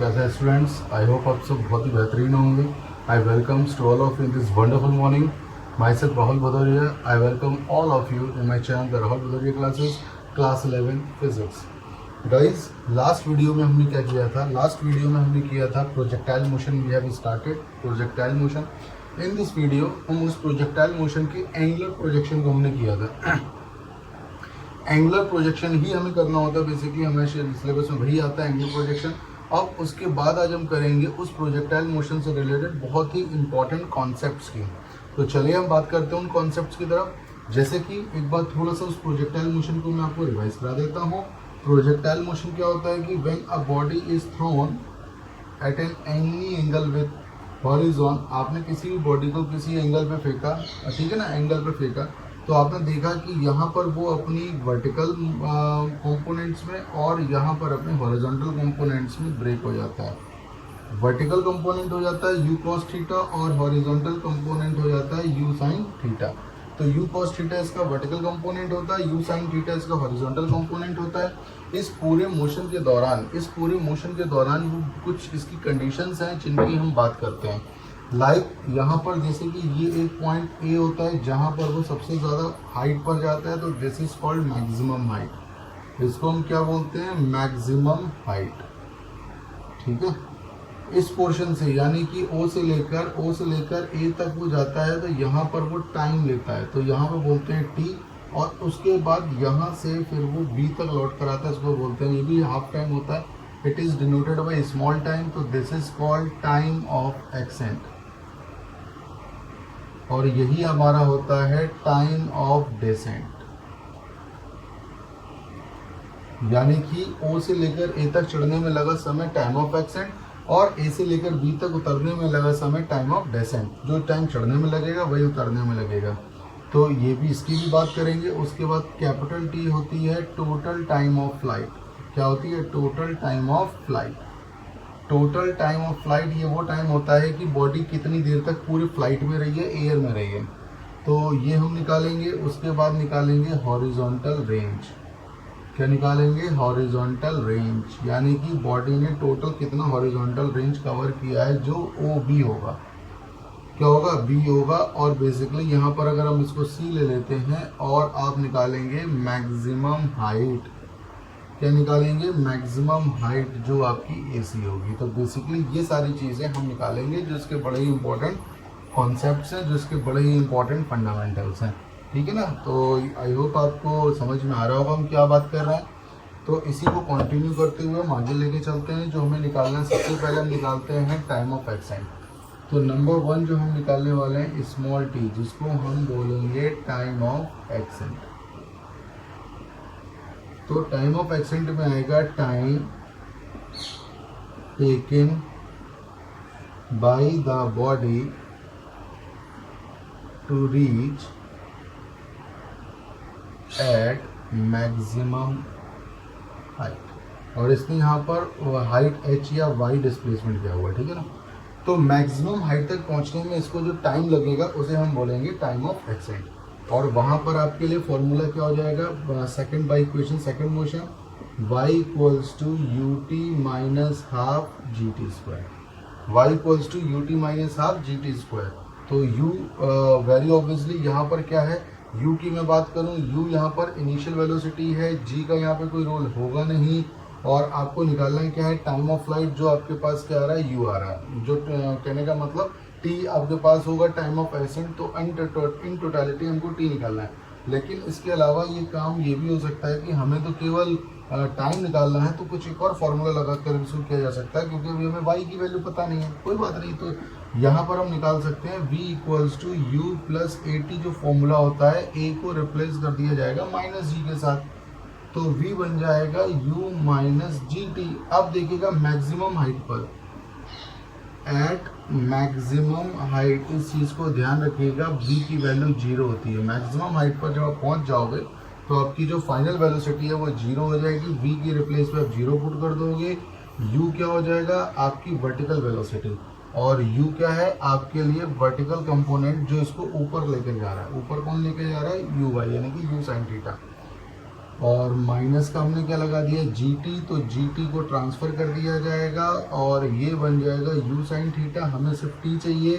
कैसे हैं students? I hope आप सब बहुत ही बेहतरीन होंगे। I welcomes to all of you in this wonderful morning. Myself Rahul Bhadauria. I welcome all of you in my channel the Rahul Bhadauria classes, class 11 physics. Guys, last video में हमने क्या किया था? लास्ट वीडियो में हमने किया था projectile motion. We have started projectile motion. In this video हम उस प्रोजेक्टाइल मोशन के एंगुलर प्रोजेक्शन को हमने किया था। एंगुलर प्रोजेक्शन ही हमें करना होता है, बेसिकली हमें सिलेबस में वही आता है, एंगुलर प्रोजेक्शन। अब उसके बाद आज हम करेंगे उस प्रोजेक्टाइल मोशन से रिलेटेड बहुत ही इंपॉर्टेंट कॉन्सेप्ट्स की। तो चलिए हम बात करते हैं उन कॉन्सेप्ट्स की तरफ। जैसे कि एक बार थोड़ा सा उस प्रोजेक्टाइल मोशन को मैं आपको रिवाइज करा देता हूँ। प्रोजेक्टाइल मोशन क्या होता है कि when a body is thrown at an any angle with horizon, आपने किसी भी बॉडी को किसी एंगल पे फेंका, ठीक है ना, एंगल पे फेंका, तो आपने देखा कि यहाँ पर वो अपनी वर्टिकल कंपोनेंट्स में और यहाँ पर अपने हॉरिजॉन्टल कंपोनेंट्स में ब्रेक हो जाता है। वर्टिकल कंपोनेंट हो जाता है यू कॉस थीटा और हॉरिजॉन्टल कंपोनेंट हो जाता है यू साइन थीटा। तो यू कॉस थीटा इसका वर्टिकल कंपोनेंट होता है, यू साइन थीटा इसका हॉरिजॉन्टल कंपोनेंट होता है। इस पूरे मोशन के दौरान वो कुछ इसकी कंडीशंस हैं जिनकी हम बात करते हैं। लाइक यहाँ पर जैसे कि ये एक पॉइंट ए होता है जहाँ पर वो सबसे ज़्यादा हाइट पर जाता है, तो this is called maximum height. इसको हम क्या बोलते हैं? Maximum height. ठीक है, इस पोर्शन से यानी कि ओ से लेकर ए तक वो जाता है, तो यहाँ पर वो टाइम लेता है, तो यहाँ पर बोलते हैं टी। और उसके बाद यहाँ से फिर वो बी तक लौट कर आता है, इसको बोलते हैं, ये भी हाफ टाइम होता है। It is denoted by small time, तो this is called time of ascent. और यही हमारा होता है टाइम ऑफ डेसेंट। यानी कि ओ से लेकर ए तक चढ़ने में लगा समय टाइम ऑफ एक्सेंट, और ए से लेकर बी तक उतरने में लगा समय टाइम ऑफ डेसेंट। जो टाइम चढ़ने में लगेगा वही उतरने में लगेगा। तो ये भी, इसकी भी बात करेंगे। उसके बाद कैपिटल टी होती है टोटल टाइम ऑफ फ्लाइट। क्या होती है? Total time of flight. Total time of flight ये वो टाइम होता है कि बॉडी कितनी देर तक पूरी फ्लाइट में रही है, एयर में रही है, तो ये हम निकालेंगे। उसके बाद निकालेंगे हॉरिजॉन्टल रेंज। क्या निकालेंगे? हॉरिजॉन्टल रेंज, यानी कि बॉडी ने टोटल कितना हॉरिजॉन्टल रेंज कवर किया है, जो ओ बी होगा। क्या होगा? बी होगा। और बेसिकली यहाँ पर अगर हम इसको सी ले लेते हैं और आप निकालेंगे मैक्सिमम हाइट। क्या निकालेंगे? मैक्सिमम हाइट, जो आपकी एसी होगी। तो बेसिकली ये सारी चीज़ें हम निकालेंगे, जो इसके बड़े ही इंपॉर्टेंट कॉन्सेप्ट्स हैं, जो इसके बड़े ही इंपॉर्टेंट फंडामेंटल्स हैं। ठीक है ना? तो आई होप आपको समझ में आ रहा होगा हम क्या बात कर रहे हैं। तो इसी को कंटिन्यू करते हुए हम आगे लेके चलते हैं। जो हमें निकालना है, सबसे पहले हम निकालते हैं टाइम ऑफ एक्सेंट। तो नंबर 1 जो हम निकालने वाले हैं स्मॉल टी, जिसको हम बोलेंगे टाइम ऑफ एक्सेंट। तो टाइम ऑफ एक्सेंट में आएगा time taken by the body to reach at maximum height. और इसने यहाँ पर हाइट h या y डिस्प्लेसमेंट किया हुआ है। ठीक है ना? तो मैक्सिमम हाइट तक पहुँचने में इसको जो टाइम लगेगा उसे हम बोलेंगे टाइम ऑफ एक्सेंट। और वहाँ पर आपके लिए फॉर्मूला क्या हो जाएगा? Second by equation, second motion, y equals to U T minus half G T square. y equals to U T minus half G T square. तो u वेरी ऑब्वियसली यहाँ पर क्या है? u की मैं बात करूँ, u यहाँ पर इनिशियल वेलोसिटी है, g का यहाँ पे कोई रोल होगा नहीं। और आपको निकालना है क्या है? टाइम ऑफ फ्लाइट, जो आपके पास क्या आ रहा है? u आ रहा है। जो कहने का मतलब t आपके पास होगा टाइम ऑफ एक्सेंट, तो इन टोटलिटी हमको t निकालना है। लेकिन इसके अलावा ये काम ये भी हो सकता है कि हमें तो केवल टाइम निकालना है, तो कुछ एक और फॉर्मूला लगा कर इसको किया जा सकता है, क्योंकि अभी हमें y की वैल्यू पता नहीं है। कोई बात नहीं, तो यहाँ पर हम निकाल सकते हैं v equals to U plus A T. जो फॉर्मूला होता है, a को रिप्लेस कर दिया जाएगा माइनस जी के साथ, तो v बन जाएगा u माइनस जी टी। अब देखिएगा मैक्सिमम हाइट पर, एट मैक्सिमम हाइट, इस चीज़ को ध्यान रखिएगा, v की वैल्यू 0 होती है। मैक्सिमम हाइट पर जब आप पहुँच जाओगे तो आपकी जो फाइनल वेलोसिटी है वो 0 हो जाएगी। v की रिप्लेस पे आप 0 पुट कर दोगे। u क्या हो जाएगा? आपकी वर्टिकल वेलोसिटी। और u क्या है? आपके लिए वर्टिकल कंपोनेंट, जो इसको ऊपर लेकर जा रहा है। ऊपर कौन लेकर जा रहा है? u y, यानी कि u साइन थीटा। और माइनस का हमने क्या लगा दिया GT, तो GT को ट्रांसफ़र कर दिया जाएगा और ये बन जाएगा u साइन थीटा। हमें सिर्फ t चाहिए,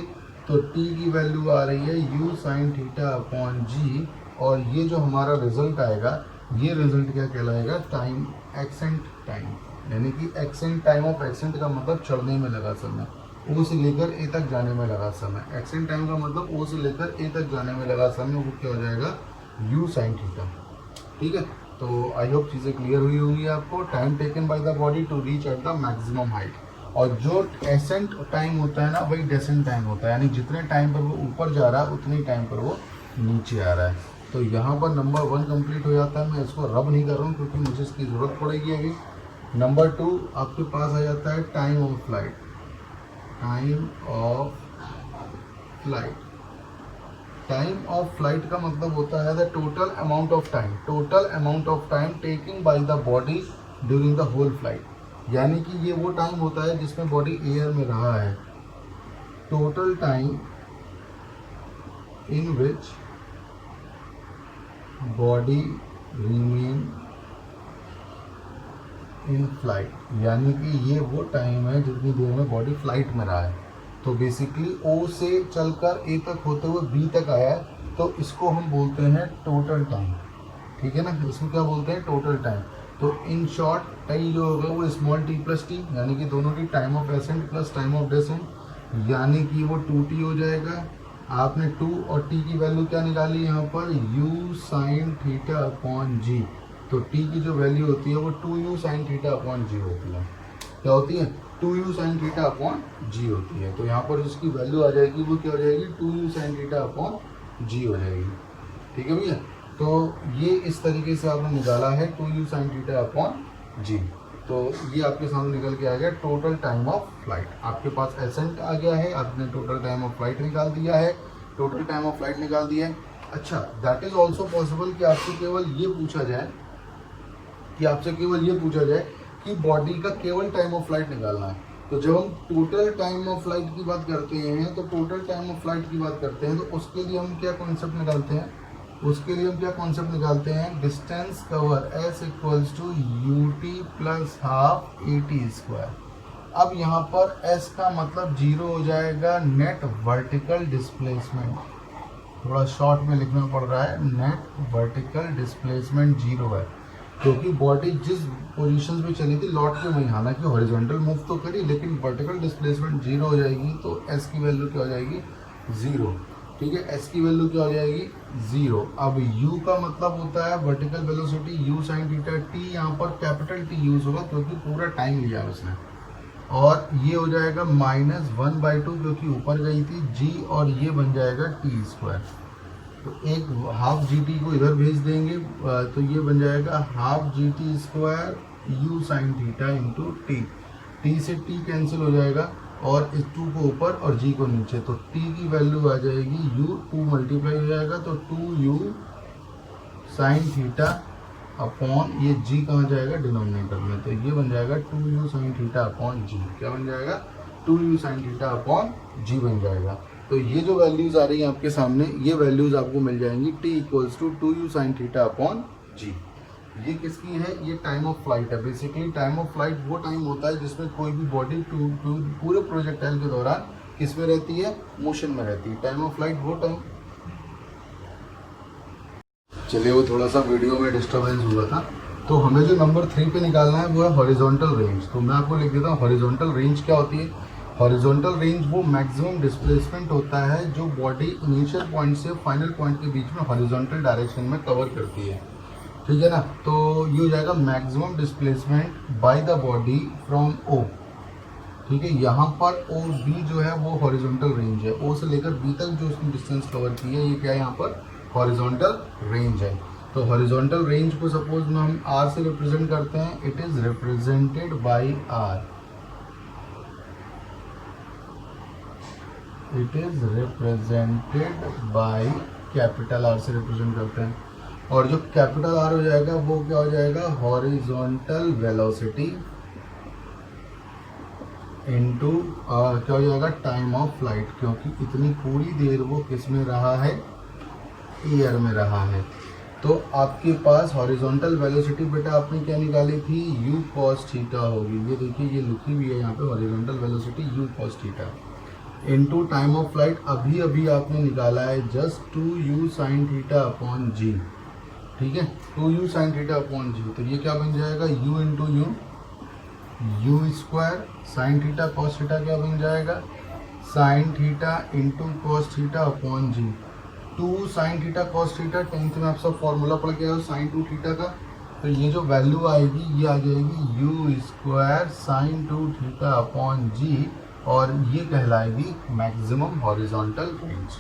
तो t की वैल्यू आ रही है u sign theta upon g, और ये जो हमारा रिजल्ट आएगा ये रिजल्ट क्या कहलाएगा, टाइम एक्सेंट टाइम, यानी कि एक्सेंट टाइम ऑफ एक्सेंट का मतलब चढ़ने में लगा समय, O से लेकर A तक जाने में लगा समय। एक्सेंट टाइम का मतलब O से लेकर A तक जाने में लगा समय, वो क्या हो जाएगा u साइन थीटा। ठीक है, तो आई होप चीज़ें क्लियर हुई होंगी आपको। Time taken by the body to reach at the maximum height, और जो एसेंट टाइम होता है ना वही डेसेंट टाइम होता है, यानी जितने टाइम पर वो ऊपर जा रहा है उतने टाइम पर वो नीचे आ रहा है। तो यहाँ पर नंबर 1 कंप्लीट हो जाता है। मैं इसको रब नहीं कर रहा हूँ क्योंकि मुझे इसकी ज़रूरत पड़ेगी अभी। नंबर 2 आपके पास आ जाता है time of flight. Time of flight, time of flight का मतलब होता है the total amount of time, total amount of time taking by the body during the whole flight, यानी कि ये वो टाइम होता है जिसमें बॉडी एयर में रहा है। Total time in which body remain in flight, यानी कि ये वो टाइम है जितनी देर में बॉडी फ्लाइट में रहा है। तो बेसिकली O से चलकर A तक होते हुए B तक आया है, तो इसको हम बोलते हैं टोटल टाइम। ठीक है ना, इसको क्या बोलते हैं, टोटल टाइम। तो इन शॉर्ट टाइम जो होगा वो स्मॉल t प्लस टी, यानी कि दोनों की time of accent plus time of descent, यानी कि वो 2t हो जाएगा। आपने 2 और t की वैल्यू क्या निकाली यहाँ पर, u साइन थीटा अपॉन जी। तो t की जो वैल्यू होती है वो 2u साइन थीटा अपॉन जी होती है। क्या होती है, 2u साइन थीटा अपॉन जी होती है। तो यहाँ पर जिसकी वैल्यू आ जाएगी वो क्या हो जाएगी, 2u साइन थीटा अपॉन जी हो जाएगी। ठीक है भैया, तो ये इस तरीके से आपने निकाला है 2u साइन थीटा अपॉन जी। तो ये आपके सामने निकल के आ गया टोटल टाइम ऑफ फ्लाइट। आपके पास एसेंट आ गया है, आपने टोटल टाइम ऑफ फ्लाइट निकाल दिया है, टोटल टाइम ऑफ फ्लाइट निकाल दिया है। अच्छा, दैट इज ऑल्सो पॉसिबल कि आपसे केवल ये पूछा जाए कि बॉडी का केवल टाइम ऑफ फ्लाइट निकालना है। तो जब हम टोटल टाइम ऑफ फ्लाइट की बात करते हैं, तो टोटल टाइम ऑफ फ्लाइट की बात करते हैं, तो उसके लिए हम क्या कॉन्सेप्ट निकालते हैं, distance cover S equals to UT plus half AT square. अब यहाँ पर S का मतलब 0 हो जाएगा, नेट वर्टिकल डिस्प्लेसमेंट, थोड़ा शॉर्ट में लिखना पड़ रहा है, नेट वर्टिकल डिस्प्लेसमेंट 0 है, क्योंकि बॉडी जिस पोजीशन पे चली थी लौट के वहीं, हालांकि हॉरिजॉन्टल मूव तो करी लेकिन वर्टिकल डिस्प्लेसमेंट 0 हो जाएगी। तो S की वैल्यू क्या हो जाएगी, 0। ठीक है, S की वैल्यू क्या हो जाएगी, 0। अब U का मतलब होता है vertical velocity, U sine theta. T यहाँ पर कैपिटल T यूज होगा क्योंकि पूरा टाइम लिया उसने, और ये हो जाएगा -1/2 क्योंकि ऊपर गई थी G, और ये बन जाएगा T स्क्वायर। तो एक हाफ GT को इधर भेज देंगे, तो ये बन जाएगा half GT square U sign theta into T से T कैंसिल हो जाएगा, और इस 2 को ऊपर और G को नीचे, तो T की वैल्यू आ जाएगी U, 2 मल्टीप्लाई हो जाएगा तो 2U साइन थीटा अपॉन ये G कहाँ जाएगा, डिनोमिनेटर में, तो ये बन जाएगा 2U sine theta upon G। क्या बन जाएगा, 2U sine theta upon G बन जाएगा। तो ये जो वैल्यूज़ आ रही हैं आपके सामने, ये वैल्यूज़ आपको मिल जाएंगी T equals to 2U sine theta upon G। ये किसकी है, ये टाइम ऑफ फ्लाइट है। बेसिकली टाइम ऑफ फ्लाइट वो टाइम होता है जिसमें कोई भी बॉडी पूरे प्रोजेक्टाइल के दौरान किस में रहती है, मोशन में रहती है। टाइम ऑफ फ्लाइट वो टाइम, चलिए वो थोड़ा सा वीडियो में डिस्टर्बेंस हुआ था। तो हमें जो नंबर 3 पे निकालना है वो है हॉरिजॉन्टल रेंज। तो मैं आपको लिख देता हूँ हॉरिजॉन्टल रेंज क्या होती है। हॉरिजॉन्टल रेंज वो मैक्सिमम डिस्प्लेसमेंट होता है जो बॉडी इनिशियल पॉइंट से फाइनल पॉइंट के बीच में हॉरिजॉन्टल डायरेक्शन में कवर करती है। ठीक है ना, तो ये हो जाएगा maximum displacement bye the body from O। ठीक है, यहाँ पर OB जो है वो हॉरिजॉन्टल रेंज है। O से लेकर B तक जो उसने डिस्टेंस कवर की है, ये क्या है यहाँ पर हॉरिजॉन्टल रेंज है। तो हॉरिजॉन्टल रेंज को सपोज में हम R से रिप्रेजेंट करते हैं, it is represented by R। It is represented by capital R से रिप्रेजेंट करते हैं, और जो कैपिटल R हो जाएगा वो क्या हो जाएगा, हॉरिजॉन्टल वेलोसिटी इनटू क्या हो जाएगा, टाइम ऑफ फ्लाइट, क्योंकि इतनी पूरी देर वो किस में रहा है, एयर में रहा है। तो आपके पास हॉरिजॉन्टल वेलोसिटी बेटा आपने क्या निकाली थी, u cos थीटा होगी। ये देखिए ये लिखी हुई है यहाँ पे horizontal velocity u cos theta into time of flight अभी अभी आपने निकाला है just 2u sin theta upon g, ठीक है, 2u sin थीटा अपॉन जी। तो ये क्या बन जाएगा u into u square sine theta cos theta क्या बन जाएगा sine theta into cos theta upon g. 2 sine theta cos theta, 10th में आप सब फॉर्मूला पढ़ के आए हो साइन 2 थीटा का। तो ये जो वैल्यू आएगी ये आ जाएगी u square sine 2 theta upon g, और ये कहलाएगी मैक्सिमम हॉरिजॉन्टल रेंज।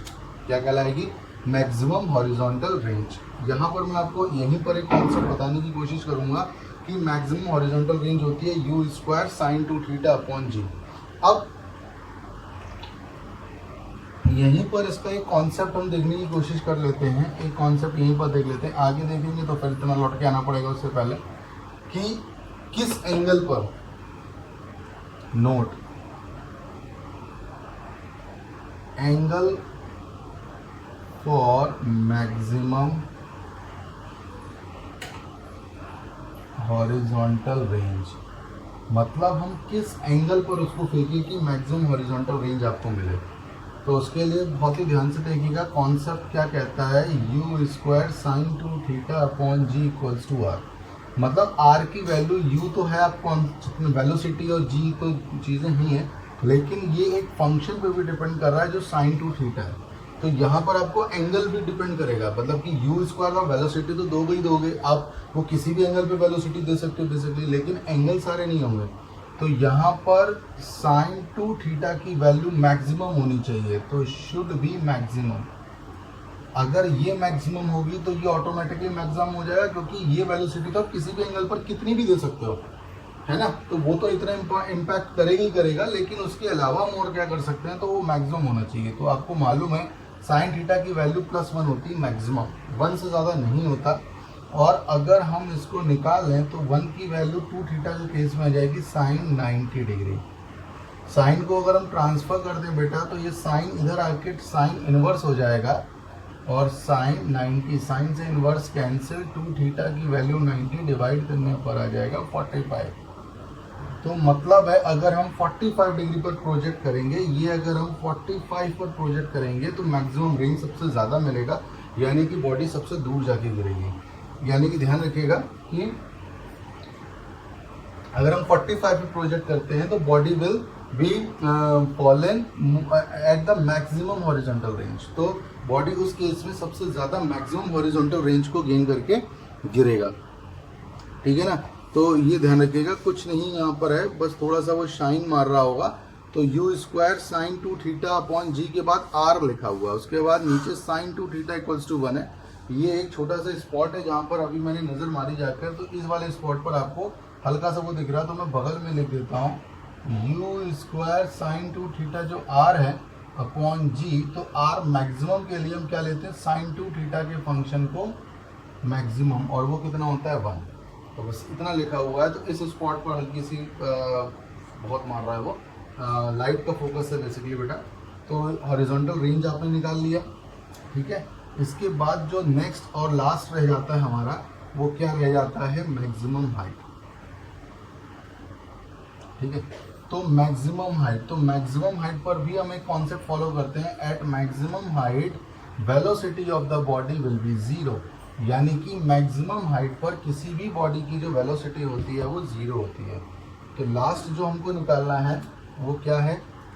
क्या कहलाएगी, मैक्सिमम हॉरिजॉन्टल रेंज। यहाँ पर मैं आपको यहीं पर एक कॉन्सेप्ट बताने की कोशिश करूँगा कि मैक्सिमम हॉरिजॉन्टल रेंज होती है you square sine 2 theta upon g. अब यहीं पर इसका एक कॉन्सेप्ट हम देखने की कोशिश कर लेते हैं, एक कॉन्सेप्ट यहीं पर देख लेते हैं, आगे देखेंगे तो फिर इतना लौट के आना पड़ेगा उससे पहले कि किस एंगल पर, note angle for maximum horizontal range, मतलब हम किस एंगल पर उसको फेंकें कि मैक्सिमम हॉरिजॉन्टल रेंज आपको मिले। तो उसके लिए बहुत ही ध्यान से देखिएगा कॉन्सेप्ट क्या कहता है, you square sine 2 theta upon G equals to R. मतलब आर की वैल्यू, यू तो है आपको वेलोसिटी और जी तो चीज़ें ही हैं, लेकिन ये एक फंक्शन पे भी डिपेंड कर रहा है जो साइन 2 थीटा है। तो यहाँ पर आपको एंगल भी डिपेंड करेगा, मतलब कि यू स्क्वायर और वेलोसिटी तो दोगे आप, वो किसी भी एंगल पे वेलोसिटी दे सकते हो बेसिकली, लेकिन एंगल सारे नहीं होंगे। तो यहाँ पर साइन 2 थीटा की वैल्यू मैक्सिमम होनी चाहिए, तो शुड बी मैक्सिमम। अगर ये मैक्सिमम होगी तो ये ऑटोमेटिकली मैक्सिमम हो जाएगा, क्योंकि ये वेलोसिटी तो आप किसी भी एंगल पर कितनी भी दे सकते हो, है ना। तो वो तो इतना इम्पैक्ट करेगा ही करेगा, लेकिन उसके अलावा हम और क्या कर सकते हैं, तो वो मैक्सिमम होना चाहिए। तो आपको मालूम है साइन थीटा की वैल्यू +1 होती है मैक्सिमम, 1 से ज़्यादा नहीं होता। और अगर हम इसको निकाल लें तो 1 की वैल्यू 2 थीटा के केस में आ जाएगी साइन 90 डिग्री। साइन को अगर हम ट्रांसफर कर दें बेटा तो ये साइन इधर आके साइन इनवर्स हो जाएगा, और साइन 90, साइन से इनवर्स कैंसिल, 2 थीटा की वैल्यू 90 डिवाइड करने पर आ जाएगा 45। तो मतलब है अगर हम 45 डिग्री पर प्रोजेक्ट करेंगे, ये अगर हम 45 पर प्रोजेक्ट करेंगे तो मैक्सिमम रेंज सबसे ज़्यादा मिलेगा, यानी कि बॉडी सबसे दूर जाके गिरेगी। यानी कि ध्यान रखिएगा कि अगर हम 45 पे प्रोजेक्ट करते हैं तो body will B fallen eight the maximum horizontal range. तो बॉडी उस केस में सबसे ज़्यादा मैक्सिमम हॉरिजॉन्टल रेंज को गेन करके गिरेगा, ठीक है ना। तो ये ध्यान रखिएगा, कुछ नहीं यहाँ पर है, बस थोड़ा सा वो शाइन मार रहा होगा। तो u square sine 2 theta upon g के बाद आर लिखा हुआ है, उसके बाद नीचे साइन 2 थीटा इक्वल्स टू 1 है। ये एक छोटा सा स्पॉट है जहाँ पर अभी मैंने नज़र मारी जाकर, तो इस वाले स्पॉट पर आपको हल्का सा वो दिख रहा है, तो मैं बगल में लिख देता हूँ यू स्क्वायर साइन 2 थीटा जो आर है अपॉन जी। तो आर मैक्सिमम के लिए हम क्या लेते हैं, साइन 2 थीटा के फंक्शन को मैक्सिमम, और वो कितना होता है 1। तो बस इतना लिखा हुआ है। तो इस स्पॉट पर हल्की सी बहुत मार रहा है वो, लाइट का फोकस है बेसिकली बेटा। तो हॉरिजॉन्टल रेंज आपने निकाल लिया, ठीक है। इसके बाद जो नेक्स्ट और लास्ट रह जाता है हमारा, वो क्या रह जाता है, मैक्सिमम हाइट, ठीक है। तो मैक्सिमम हाइट, तो मैक्सिमम हाइट पर भी हम एक कॉन्सेप्ट फॉलो करते हैं, at maximum height velocity of the body will be 0। यानी कि मैक्सिमम हाइट पर किसी भी बॉडी की जो वेलोसिटी होती है वो 0 होती है। तो लास्ट जो हमको निकालना है वो क्या है,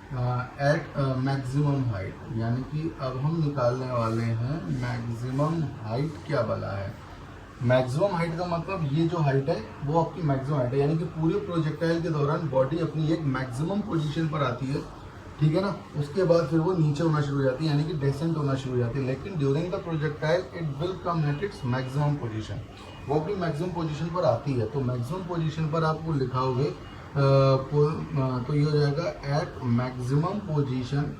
एट मैक्सिमम हाइट, यानी कि अब हम निकालने वाले हैं मैक्सिमम हाइट। क्या बला है मैक्सिमम हाइट का मतलब, ये जो हाइट है वो आपकी मैक्सिमम हाइट है, यानी कि पूरे प्रोजेक्टाइल के दौरान बॉडी अपनी एक मैक्सिमम पोजीशन पर आती है, ठीक है ना। उसके बाद फिर वो नीचे होना शुरू हो जाती है, यानी कि डेसेंट होना शुरू हो जाती है। लेकिन during the projectile it will come at its maximum position, वो अपनी मैक्सिमम पोजीशन पर आती है। तो मैक्सिमम पोजीशन पर आपको लिखाओगे तो ये हो जाएगा एट मैक्सिमम पोजीशन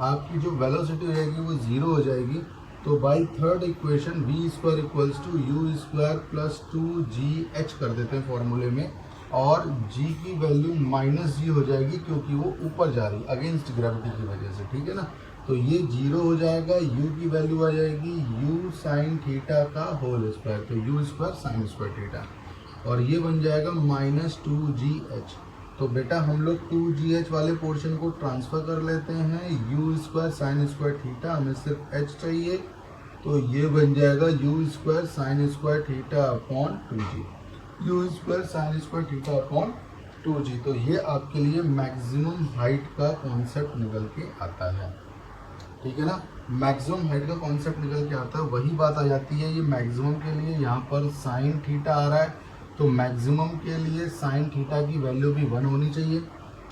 आपकी जो वेलोसिटी हो जाएगी वो 0 हो जाएगी। तो by third equation V square equals to U square plus 2gh कर देते हैं फॉर्मूले में, और g की वैल्यू -g हो जाएगी क्योंकि वो ऊपर जा रही है अगेंस्ट ग्रेविटी की वजह से, ठीक है ना। तो ये 0 हो जाएगा, u की वैल्यू आ जाएगी u साइन थीटा का होल स्क्वायर, तो u square sine square theta, और ये बन जाएगा -2gh। तो बेटा हम लोग 2gh वाले पोर्शन को ट्रांसफर कर लेते हैं, u square sine square theta, हमें सिर्फ h चाहिए, तो ये बन जाएगा u square sine square theta upon 2g, u square sine square theta upon 2g। तो ये आपके लिए मैक्सिमम हाइट का कॉन्सेप्ट निकल के आता है, ठीक है ना। मैक्सिमम हाइट का कॉन्सेप्ट निकल के आता है, वही बात आ जाती है, ये मैक्सिमम के लिए यहाँ पर साइन थीटा आ रहा है, तो मैक्सिमम के लिए साइन थीटा की वैल्यू भी 1 होनी चाहिए।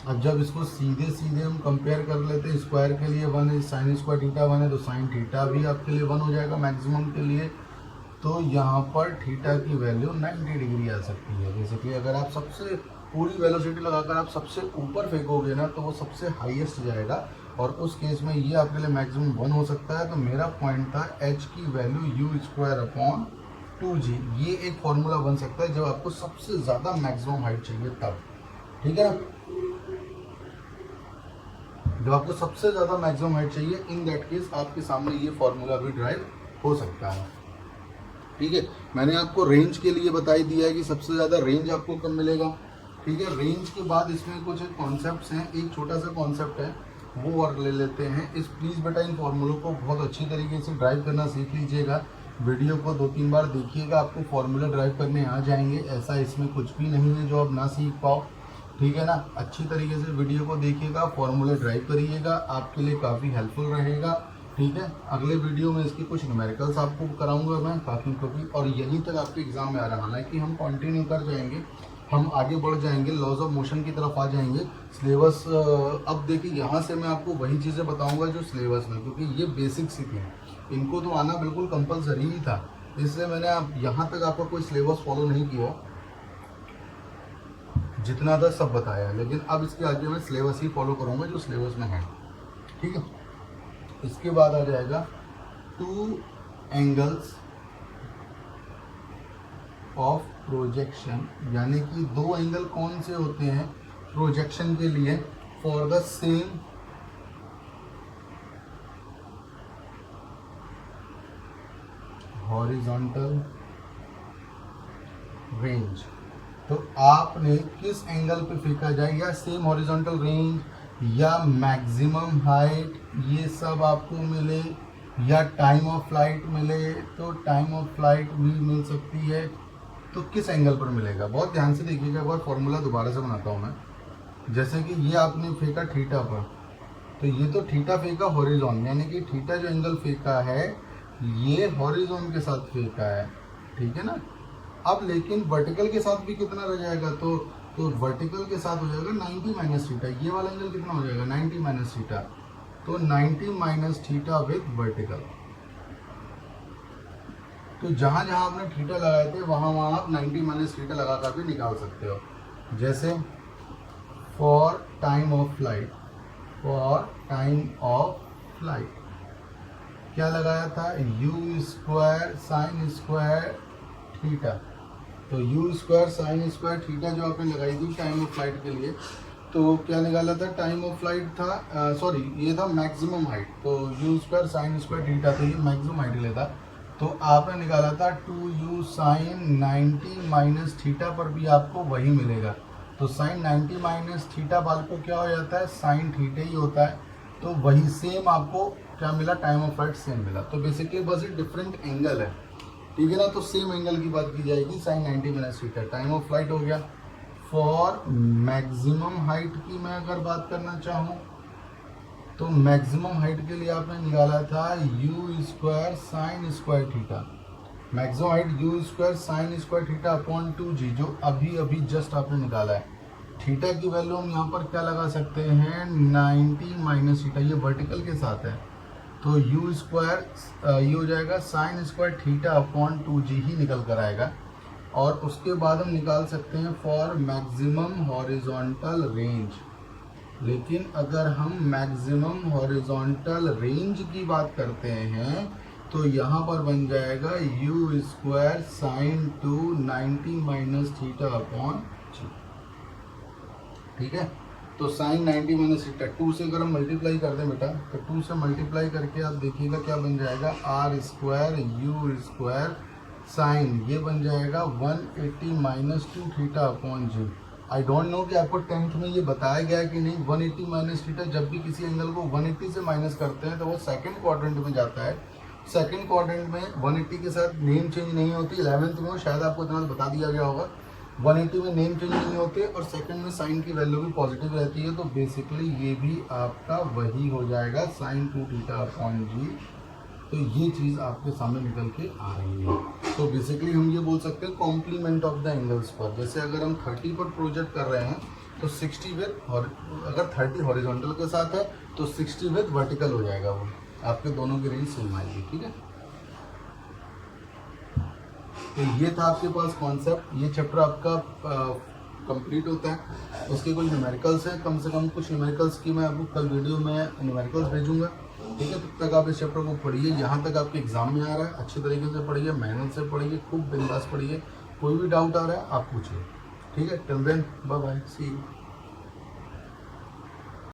अब जब इसको सीधे सीधे हम कंपेयर कर लेते हैं, स्क्वायर के लिए 1 है, साइन स्क्वायर थीटा 1 है, तो साइन थीटा भी आपके लिए 1 हो जाएगा मैक्सिमम के लिए। तो यहाँ पर थीटा की वैल्यू 90 डिग्री आ सकती है। बेसिकली अगर आप सबसे पूरी वेलोसिटी लगाकर आप सबसे ऊपर फेंकोगे ना, तो वो सबसे हाईएस्ट जाएगा, और उस केस में ये आपके लिए मैक्सिमम 1 हो सकता है। तो मेरा पॉइंट था h की value u square upon 2g, ये एक फॉर्मूला बन सकता है जब आपको सबसे ज़्यादा मैक्सिमम हाइट चाहिए तब, ठीक है ना। जब आपको सबसे ज़्यादा मैक्सिमम हाइट चाहिए, इन दैट केस आपके सामने ये फॉर्मूला भी ड्राइव हो सकता है, ठीक है। मैंने आपको रेंज के लिए बता ही दिया है कि सबसे ज़्यादा रेंज आपको कब मिलेगा, ठीक है। रेंज के बाद इसमें कुछ कॉन्सेप्ट्स हैं, एक छोटा सा कॉन्सेप्ट है वो और ले लेते हैं। इस प्लीज़ बेटा इन फॉर्मूलों को बहुत अच्छी तरीके से ड्राइव करना सीख लीजिएगा, वीडियो को 2-3 बार देखिएगा, आपको फॉर्मूला ड्राइव करने आ जाएंगे। ऐसा इसमें कुछ भी नहीं है जो आप ना सीख पाओ, ठीक है ना। अच्छी तरीके से वीडियो को देखिएगा, फॉर्मूले ड्राइव करिएगा, आपके लिए काफ़ी हेल्पफुल रहेगा, ठीक है। अगले वीडियो में इसके कुछ न्यूमेरिकल्स आपको कराऊंगा मैं काफ़ी, और यहीं तक आपके एग्जाम में आ रहा है। हालांकि हम कंटिन्यू कर जाएंगे, हम आगे बढ़ जाएंगे, लॉज ऑफ मोशन की तरफ आ जाएंगे। सिलेबस अब देखिए, यहाँ से मैं आपको वही चीज़ें बताऊंगा जो सिलेबस में, क्योंकि ये बेसिक्स ही थी, इनको तो आना बिल्कुल कंपलसरी ही था, इसलिए मैंने आप यहाँ तक आपका कोई सिलेबस फॉलो नहीं किया, जितना था सब बताया। लेकिन अब इसके आगे मैं सिलेबस ही फॉलो करूँगा जो सिलेबस में है, ठीक है। इसके बाद आ जाएगा 2 एंगल्स ऑफ प्रोजेक्शन, यानी कि 2 एंगल कौन से होते हैं प्रोजेक्शन के लिए, for the same horizontal range. तो आपने किस एंगल पे फेंका जाए, या सेम हॉरिजॉन्टल रेंज या मैक्सिमम हाइट, ये सब आपको मिले, या टाइम ऑफ फ्लाइट मिले, तो टाइम ऑफ फ्लाइट भी मिल सकती है, तो किस एंगल पर मिलेगा। बहुत ध्यान से देखिएगा, एक बार फॉर्मूला दोबारा से बनाता हूँ मैं। जैसे कि ये आपने फेंका थीटा पर, तो ये तो थीटा फेंका हॉरिजॉन, यानी कि थीटा जो एंगल फेंका है ये हॉरिजॉन के साथ फेंका है, ठीक है ना। अब लेकिन वर्टिकल के साथ भी कितना रह जाएगा, तो वर्टिकल के साथ हो जाएगा 90 माइनस थीटा। ये वाला एंगल कितना हो जाएगा 90 माइनस थीटा, तो 90 माइनस थीटा विद वर्टिकल। तो जहाँ जहाँ आपने थीटा लगाए थे वहाँ वहाँ आप 90 माइनस थीटा लगा कर भी निकाल सकते हो। जैसे for time of flight, for time of flight क्या लगाया था, u square sine square theta. तो u square sine square theta जो आपने लगाई थी टाइम ऑफ फ्लाइट के लिए, तो क्या निकाला था, टाइम ऑफ फ्लाइट था, सॉरी ये था मैक्सिमम हाइट, तो u square sine square theta, तो ये मैक्सिमम हाइट लेता, तो आपने निकाला था 2u साइन 90 माइनस थीटा पर भी आपको वही मिलेगा। तो साइन 90 माइनस थीटा बाल को क्या हो जाता है, साइन थीटा ही होता है, तो वही सेम आपको क्या मिला, टाइम ऑफ फ्लाइट सेम मिला। तो बेसिकली बस ये डिफरेंट एंगल है, ठीक है ना। तो सेम एंगल की बात की जाएगी, sine 90 minus theta time of flight हो गया। फॉर मैक्सिमम हाइट की मैं अगर बात करना चाहूँ, तो मैक्सिमम हाइट के लिए आपने निकाला था u square sine square theta, maximum height u square sine square theta upon 2g, जो अभी अभी जस्ट आपने निकाला है। थीटा की वैल्यू हम यहाँ पर क्या लगा सकते हैं, 90 माइनस थीटा, ये वर्टिकल के साथ है, तो u स्क्वायर ये हो जाएगा sine square theta upon 2g ही निकल कर आएगा। और उसके बाद हम निकाल सकते हैं फॉर मैक्सिमम हॉरिजॉन्टल रेंज। लेकिन अगर हम मैक्सिमम हॉरिजॉन्टल रेंज की बात करते हैं, तो यहाँ पर बन जाएगा u square sine 90 minus theta upon g, ठीक है। तो साइन 90 माइनस थीटा 2 से अगर हम मल्टीप्लाई कर दें बेटा, तो 2 से मल्टीप्लाई करके आप देखिएगा क्या बन जाएगा, R square U square sine, ये बन जाएगा 180 minus 2 theta upon G. I don't know कि आपको 10th में ये बताया गया है कि नहीं। 180 माइनस थीटा, जब भी किसी एंगल को 180 से माइनस करते हैं तो वो सेकंड क्वाड्रेंट में जाता है। सेकंड क्वाड्रेंट में 180 के साथ नेम चेंज नहीं होती। 11th में शायद आपको इतना बता दिया गया होगा, 180 में नेम चेंज नहीं होते और सेकंड में साइन की वैल्यू भी पॉजिटिव रहती है। तो बेसिकली ये भी आपका वही हो जाएगा साइन 2 थीटा अपॉन जी। तो ये चीज़ आपके सामने निकल के आ रही है। तो बेसिकली हम ये बोल सकते हैं कॉम्प्लीमेंट ऑफ द एंगल्स पर। जैसे अगर हम 30 पर प्रोजेक्ट कर रहे हैं तो 60 विद, और अगर 30 हॉरिजॉन्टल के साथ है तो 60 विद वर्टिकल हो जाएगा, वो आपके दोनों की रेंज सेम आएगी। ठीक है, तो ये था आपके पास कॉन्सेप्ट। ये चैप्टर आपका कंप्लीट होता है। उसके कुछ न्यूमेरिकल्स हैं, कम से कम कुछ न्यूमेरिकल्स की मैं आपको कल वीडियो में न्यूमेरिकल्स भेजूंगा। ठीक है, तब तक आप इस चैप्टर को पढ़िए। यहाँ तक आपके एग्जाम में आ रहा है, अच्छी तरीके से पढ़िए, मेहनत से पढ़िए, खूब बिंदास पढ़िए। कोई भी डाउट आ रहा है आप पूछिए। ठीक है, till then bye bye, see you.